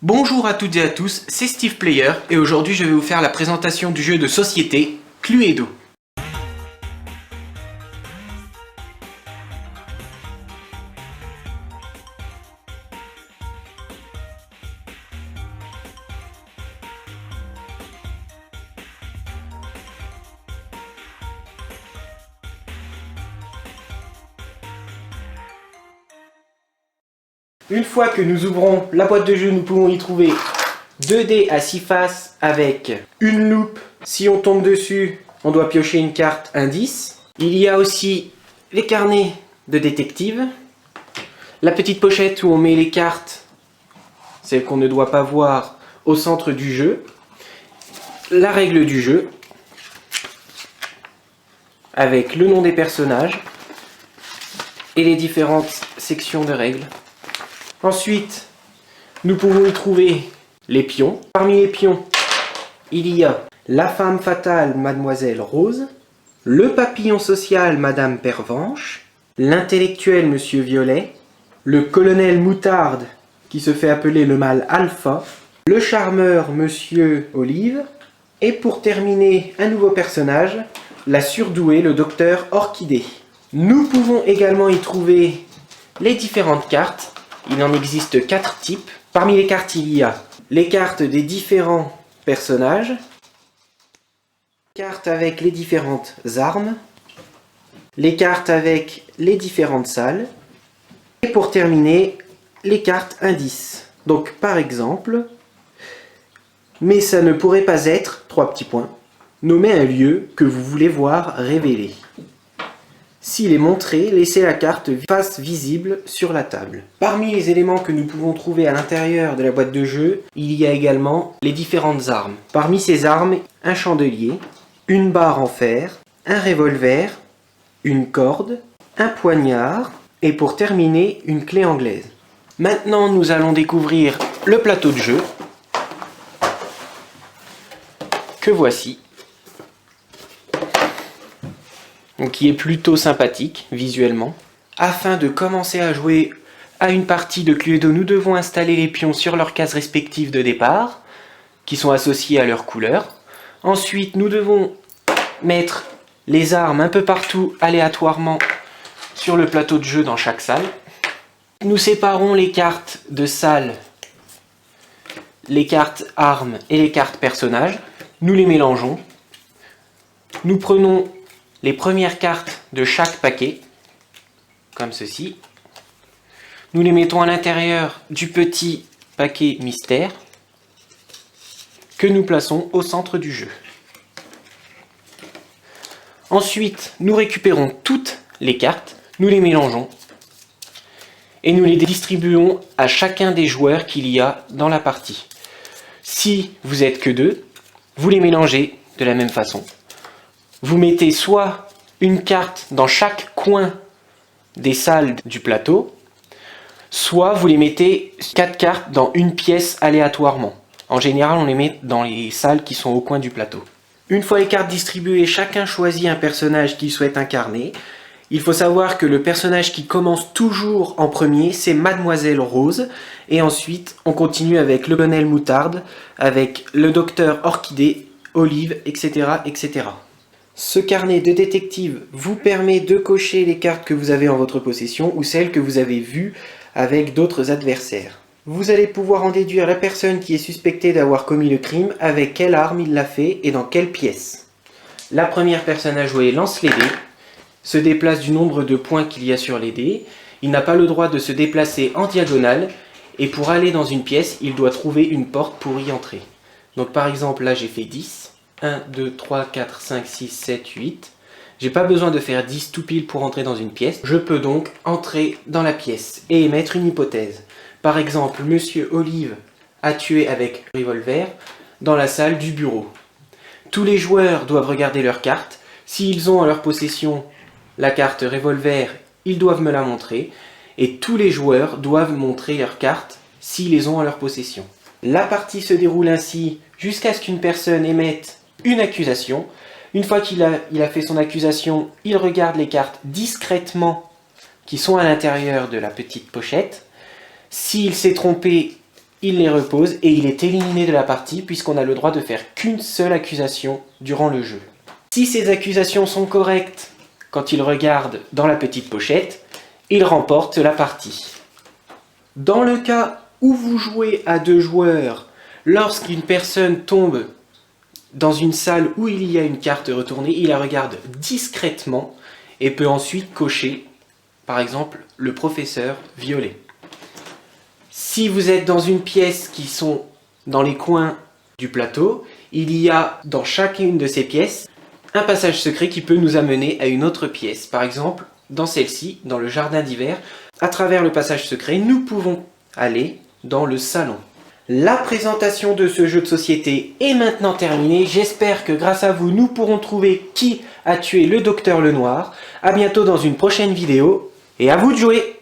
Bonjour à toutes et à tous, c'est Steve Player et aujourd'hui je vais vous faire la présentation du jeu de société Cluedo. Une fois que nous ouvrons la boîte de jeu, nous pouvons y trouver 2 dés à 6 faces avec une loupe. Si on tombe dessus, on doit piocher une carte indice. Il y a aussi les carnets de détective. La petite pochette où on met les cartes, celles qu'on ne doit pas voir, au centre du jeu. La règle du jeu, avec le nom des personnages et les différentes sections de règles. Ensuite, nous pouvons y trouver les pions. Parmi les pions, il y a la femme fatale, Mademoiselle Rose, le papillon social, Madame Pervenche, l'intellectuel, Monsieur Violet, le colonel Moutarde, qui se fait appeler le mâle Alpha, le charmeur, Monsieur Olive, et pour terminer, un nouveau personnage, la surdouée, le docteur Orchidée. Nous pouvons également y trouver les différentes cartes. Il en existe 4 types. Parmi les cartes, il y a les cartes des différents personnages, les cartes avec les différentes armes, les cartes avec les différentes salles, et pour terminer, les cartes indices. Donc par exemple, mais ça ne pourrait pas être, 3 petits points, nommez un lieu que vous voulez voir révélé. S'il est montré, laissez la carte face visible sur la table. Parmi les éléments que nous pouvons trouver à l'intérieur de la boîte de jeu, il y a également les différentes armes. Parmi ces armes, un chandelier, une barre en fer, un revolver, une corde, un poignard et pour terminer, une clé anglaise. Maintenant, nous allons découvrir le plateau de jeu que voici. Donc, qui est plutôt sympathique visuellement. Afin de commencer à jouer à une partie de Cluedo, nous devons installer les pions sur leurs cases respectives de départ, qui sont associées à leurs couleurs. Ensuite, nous devons mettre les armes un peu partout aléatoirement sur le plateau de jeu dans chaque salle. Nous séparons les cartes de salle, les cartes armes et les cartes personnages. Nous les mélangeons. Nous prenons les premières cartes de chaque paquet, comme ceci. Nous les mettons à l'intérieur du petit paquet mystère que nous plaçons au centre du jeu. Ensuite, nous récupérons toutes les cartes, nous les mélangeons et nous les distribuons à chacun des joueurs qu'il y a dans la partie. Si vous êtes que 2, vous les mélangez de la même façon. Vous mettez soit une carte dans chaque coin des salles du plateau, soit vous les mettez 4 cartes dans une pièce aléatoirement. En général, on les met dans les salles qui sont au coin du plateau. Une fois les cartes distribuées, chacun choisit un personnage qu'il souhaite incarner. Il faut savoir que le personnage qui commence toujours en premier, c'est Mademoiselle Rose. Et ensuite, on continue avec le colonel Moutarde, avec le docteur Orchidée, Olive, etc., etc. Ce carnet de détective vous permet de cocher les cartes que vous avez en votre possession ou celles que vous avez vues avec d'autres adversaires. Vous allez pouvoir en déduire la personne qui est suspectée d'avoir commis le crime, avec quelle arme il l'a fait et dans quelle pièce. La première personne à jouer lance les dés, se déplace du nombre de points qu'il y a sur les dés. Il n'a pas le droit de se déplacer en diagonale et pour aller dans une pièce, il doit trouver une porte pour y entrer. Donc par exemple, là j'ai fait 10. 1, 2, 3, 4, 5, 6, 7, 8. J'ai pas besoin de faire 10 tout pile pour entrer dans une pièce. Je peux donc entrer dans la pièce et émettre une hypothèse. Par exemple, Monsieur Olive a tué avec revolver dans la salle du bureau. Tous les joueurs doivent regarder leur carte. S'ils ont en leur possession la carte revolver, ils doivent me la montrer. Et tous les joueurs doivent montrer leur carte s'ils les ont en leur possession. La partie se déroule ainsi jusqu'à ce qu'une personne émette une accusation. Une fois qu'il a fait son accusation, il regarde les cartes discrètement qui sont à l'intérieur de la petite pochette. S'il s'est trompé, il les repose et il est éliminé de la partie puisqu'on a le droit de faire qu'une seule accusation durant le jeu. Si ces accusations sont correctes, quand il regarde dans la petite pochette, il remporte la partie. Dans le cas où vous jouez à 2 joueurs, lorsqu'une personne tombe dans une salle où il y a une carte retournée, il la regarde discrètement et peut ensuite cocher, par exemple, le professeur violet. Si vous êtes dans une pièce qui sont dans les coins du plateau, il y a dans chacune de ces pièces un passage secret qui peut nous amener à une autre pièce. Par exemple, dans celle-ci, dans le jardin d'hiver, à travers le passage secret, nous pouvons aller dans le salon. La présentation de ce jeu de société est maintenant terminée. J'espère que grâce à vous, nous pourrons trouver qui a tué le docteur Lenoir. A bientôt dans une prochaine vidéo et à vous de jouer!